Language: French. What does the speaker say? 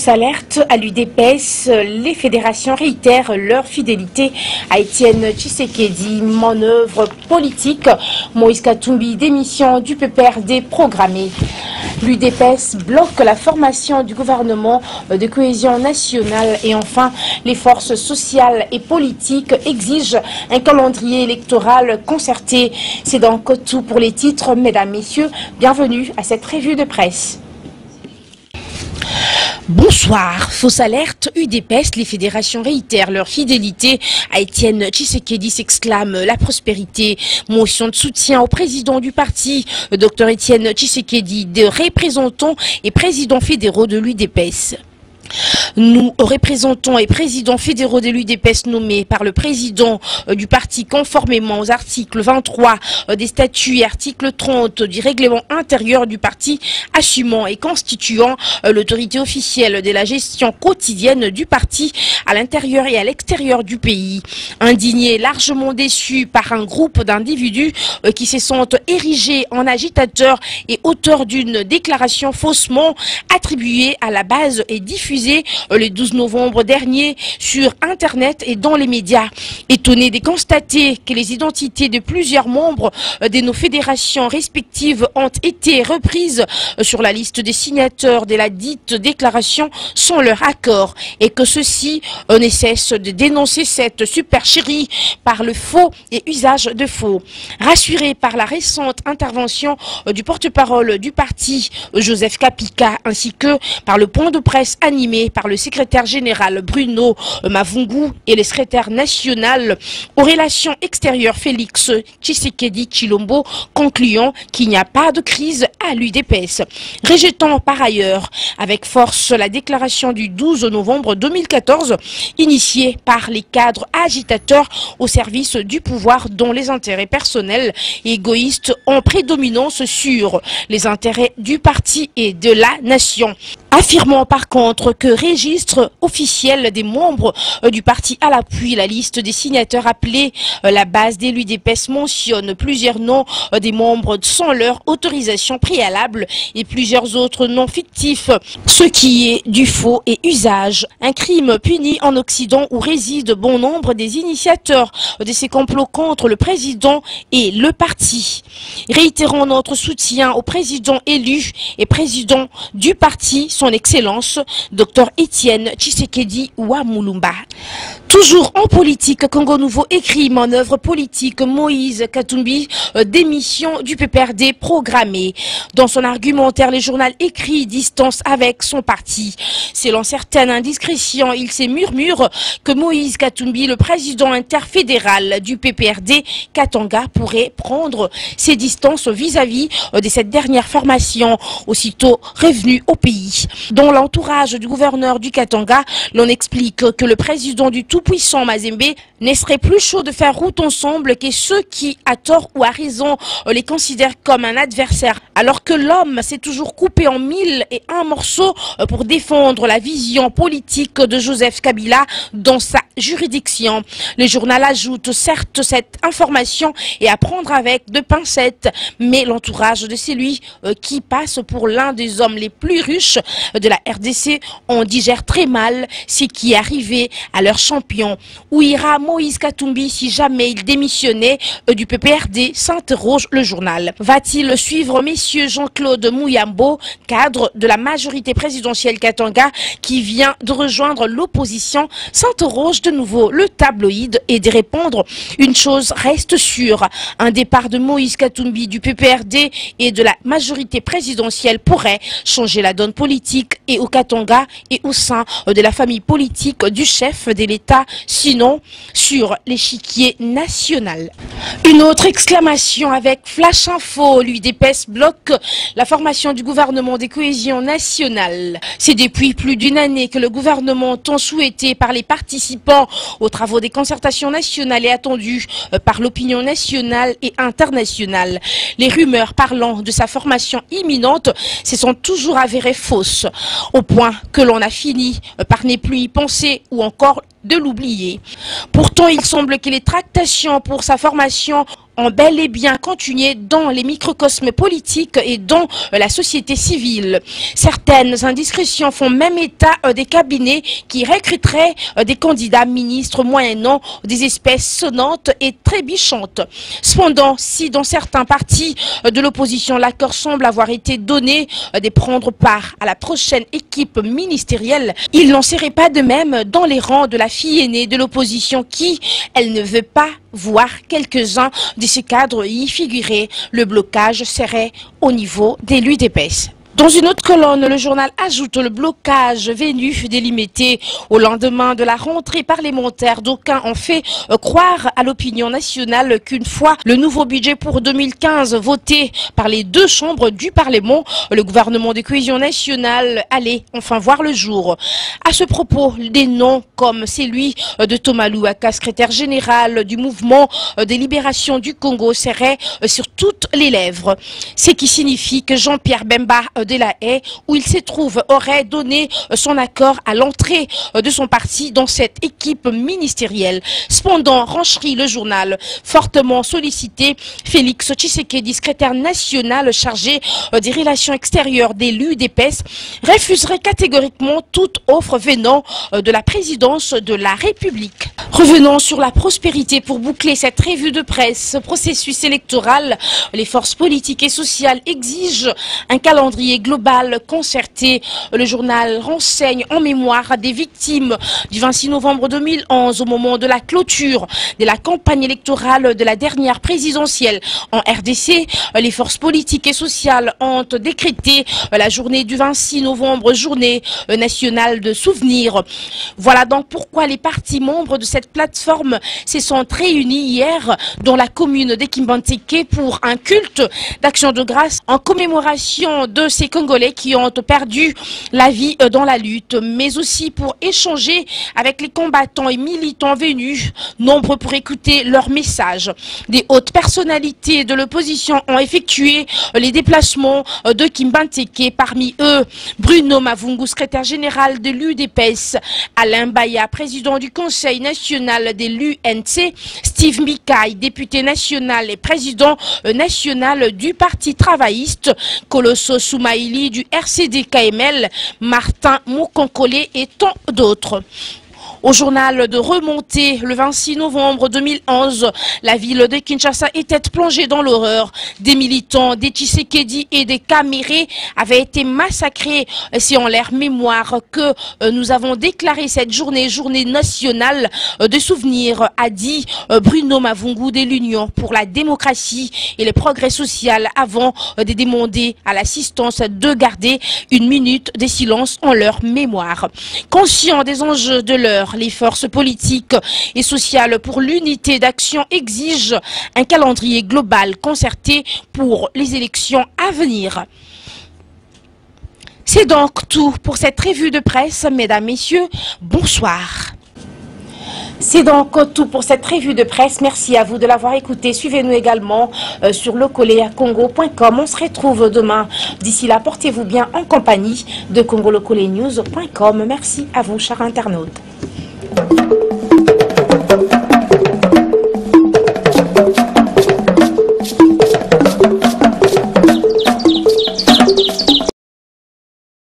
Fausse alerte à l'UDPS, les fédérations réitèrent leur fidélité à Étienne Tshisekedi. Manœuvre politique, Moïse Katumbi, démission du PPRD programmée. L'UDPS bloque la formation du gouvernement de cohésion nationale et enfin les forces sociales et politiques exigent un calendrier électoral concerté. C'est donc tout pour les titres, mesdames, messieurs. Bienvenue à cette revue de presse. Bonsoir. Fausse alerte, UDPS, les fédérations réitèrent leur fidélité à Étienne Tshisekedi, s'exclame la prospérité. Motion de soutien au président du parti, Dr Étienne Tshisekedi, de représentants et présidents fédéraux de l'UDPS. Nous, représentants et présidents fédéraux de l'UDPS nommés par le président du parti conformément aux articles 23 des statuts et article 30 du règlement intérieur du parti, assumant et constituant l'autorité officielle de la gestion quotidienne du parti à l'intérieur et à l'extérieur du pays. Indignés, largement déçus par un groupe d'individus qui se sentent érigés en agitateurs et auteurs d'une déclaration faussement attribuée à la base et diffusée le 12 novembre dernier sur Internet et dans les médias. Étonnés de constater que les identités de plusieurs membres de nos fédérations respectives ont été reprises sur la liste des signataires de la dite déclaration sans leur accord et que ceux-ci ne cessent de dénoncer cette supercherie par le faux et usage de faux. Rassurés par la récente intervention du porte-parole du parti, Joseph Kapika, ainsi que par le point de presse animé par le secrétaire général Bruno Mavungu et le secrétaire national aux relations extérieures Félix Tshisekedi Tshilombo, concluant qu'il n'y a pas de crise à l'UDPS. Rejetant par ailleurs avec force la déclaration du 12 novembre 2014 initiée par les cadres agitateurs au service du pouvoir dont les intérêts personnels et égoïstes ont prédominance sur les intérêts du parti et de la nation. Affirmant par contre que registre officiel des membres du parti à l'appui, la liste des signataires appelés la base des l'UDPS mentionne plusieurs noms des membres sans leur autorisation préalable et plusieurs autres noms fictifs, ce qui est du faux et usage. Un crime puni en Occident où réside bon nombre des initiateurs de ces complots contre le président et le parti. Réitérons notre soutien au président élu et président du parti, son Excellence, Dr Étienne Tshisekedi Wamulumba. Toujours en politique, Congo Nouveau écrit manœuvre politique, Moïse Katumbi, démission du PPRD programmée. Dans son argumentaire, le journal écrit distance avec son parti. Selon certaines indiscrétions, il se murmure que Moïse Katumbi, le président interfédéral du PPRD Katanga, pourrait prendre ses distances vis-à-vis de cette dernière formation, aussitôt revenue au pays. Dans l'entourage du gouverneur du Katanga, l'on explique que le président du tout-puissant Mazembe ne serait plus chaud de faire route ensemble que ceux qui, à tort ou à raison, les considèrent comme un adversaire, alors que l'homme s'est toujours coupé en 1001 morceaux pour défendre la vision politique de Joseph Kabila dans sa juridiction. Le journal ajoute certes cette information et à prendre avec de pincettes, mais l'entourage de celui qui passe pour l'un des hommes les plus riches de la RDC en digère très mal ce qui est arrivé à leur champion. Où ira Moïse Katumbi si jamais il démissionnait du PPRD, s'interroge le journal. Va-t-il suivre messieurs Jean-Claude Mouyambo, cadre de la majorité présidentielle Katanga qui vient de rejoindre l'opposition, s'interroge de nouveau le tabloïd et de répondre une chose reste sûre, un départ de Moïse Katumbi du PPRD et de la majorité présidentielle pourrait changer la donne politique et au Katanga et au sein de la famille politique du chef de l'État, sinon sur l'échiquier national. Une autre exclamation avec Flash Info, l'UDPS bloque la formation du gouvernement de cohésion nationale. C'est depuis plus d'une année que le gouvernement tant souhaité par les participants aux travaux des concertations nationales et attendu par l'opinion nationale et internationale. Les rumeurs parlant de sa formation imminente se sont toujours avérées fausses, au point que l'on a fini par ne plus y penser ou encore de l'oublier. Pourtant, il semble que les tractations pour sa formation ont bel et bien continué dans les microcosmes politiques et dans la société civile. Certaines indiscrétions font même état des cabinets qui recruteraient des candidats ministres moyennant des espèces sonnantes et trébuchantes. Cependant, si dans certains partis de l'opposition l'accord semble avoir été donné de prendre part à la prochaine équipe ministérielle, il n'en serait pas de même dans les rangs de la fille aînée de l'opposition qui, elle ne veut pas voir quelques-uns de ces cadres y figurer. Le blocage serait au niveau des l'UDPS. Dans une autre colonne, le journal ajoute le blocage venu délimité au lendemain de la rentrée parlementaire. D'aucuns ont fait croire à l'opinion nationale qu'une fois le nouveau budget pour 2015 voté par les deux chambres du Parlement, le gouvernement de cohésion nationale allait enfin voir le jour. À ce propos, des noms comme celui de Thomas Louaka, secrétaire général du mouvement des libérations du Congo, seraient sur toutes les lèvres. Ce qui signifie que Jean-Pierre Bemba de la Haye, où il se trouve, aurait donné son accord à l'entrée de son parti dans cette équipe ministérielle. Cependant, rencherie le journal, fortement sollicité, Félix Tshisekedi, secrétaire national chargé des relations extérieures des l'UDPS, refuserait catégoriquement toute offre venant de la présidence de la République. Revenons sur la prospérité pour boucler cette revue de presse. Ce processus électoral, les forces politiques et sociales exigent un calendrier global concerté. Le journal renseigne en mémoire des victimes du 26 novembre 2011 au moment de la clôture de la campagne électorale de la dernière présidentielle. En RDC, les forces politiques et sociales ont décrété la journée du 26 novembre, journée nationale de souvenir. Voilà donc pourquoi les partis membres de cette plateforme se sont réunis hier dans la commune de Kimbanteke pour un culte d'action de grâce en commémoration de ces Congolais qui ont perdu la vie dans la lutte, mais aussi pour échanger avec les combattants et militants venus, nombreux pour écouter leurs messages. Des hautes personnalités de l'opposition ont effectué les déplacements de Kimbanteke, parmi eux Bruno Mavungu, secrétaire général de l'UDPS, Alain Baya, président du Conseil national de l'UNC, Steve Mikaï, député national et président national du Parti travailliste, Colosso Soumaïli du RCD-KML, Martin Moukonkole et tant d'autres. Au journal de remontée, le 26 novembre 2011, la ville de Kinshasa était plongée dans l'horreur. Des militants, des Tshisekedi et des Kaméré avaient été massacrés. C'est en leur mémoire que nous avons déclaré cette journée nationale de souvenir, a dit Bruno Mavungu de l'Union pour la démocratie et le progrès social, avant de demander à l'assistance de garder une minute de silence en leur mémoire. Conscients des enjeux de l'heure, les forces politiques et sociales pour l'unité d'action exigent un calendrier global concerté pour les élections à venir. C'est donc tout pour cette revue de presse. Mesdames, Messieurs, bonsoir. C'est donc tout pour cette revue de presse. Merci à vous de l'avoir écouté. Suivez-nous également sur lecoléacongo.com. On se retrouve demain. D'ici là, portez-vous bien en compagnie de congolocolenews.com. Merci à vous, chers internautes.